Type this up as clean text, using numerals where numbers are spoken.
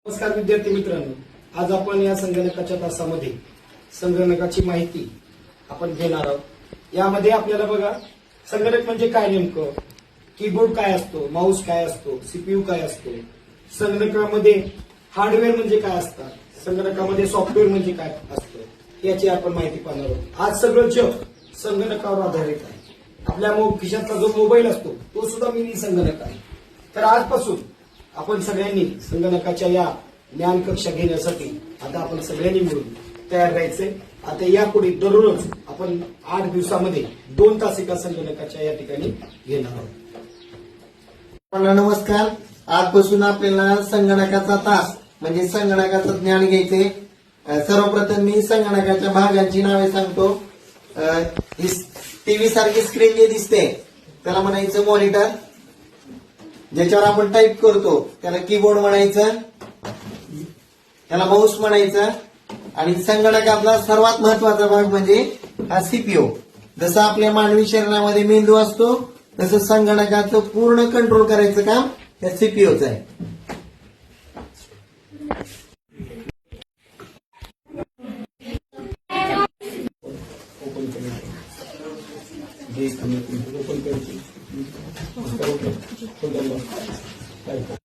नमस्कार विद्यार्थी मित्रांनो, आज आपण या संगणकाच्या तासामध्ये संगणकाची माहिती आपण घेणार आहोत। यामध्ये आपल्याला बघा संगणक म्हणजे काय, नेमकं कीबोर्ड काय असतो, माऊस काय असतो, सीपीयू काय असतो, संगणकामध्ये हार्डवेअर म्हणजे काय असतात, संगणकामध्ये सॉफ्टवेअर म्हणजे काय असतं, याची आपण माहिती पाहणार आहोत। आज सगळं जग संगणकावर आधारित आहे। आपल्या खिशातला जो मोबाईल असतो तो सुद्धा मिनी संगणक आहे। तर आजपासून आपण सगळ्यांनी संगणकाच्या या ज्ञान कक्षा घेण्यासाठी आता आपण सगळ्यांनी मिळून तयार राहायचंय। आता यापुढे दररोज आपण 8 दिवसामध्ये 2 तास एका संगणकाच्या या ठिकाणी घेणार आहोत। नमस्कार, आजपासून आपल्याला संगणकाचा तास म्हणजे संगणकाचं ज्ञान घ्यायचे। सर्वप्रथम मी संगणकाच्या भागांची नावे सांगतो। टीव्ही सारखी स्क्रीन जे दिसते त्याला म्हणायचं मॉनिटर, ज्याच्यावर आपण टाईप करतो त्याला कीबोर्ड म्हणायचं, त्याला माऊस म्हणायचं, आणि संगणकातला सर्वात महत्वाचा भाग म्हणजे हा सीपीयू। जसं आपल्या मानवी शरीरामध्ये मेंदू असतो तसं संगणकाचं पूर्ण कंट्रोल करायचं काम या सीपीयूचं आहे। ओपन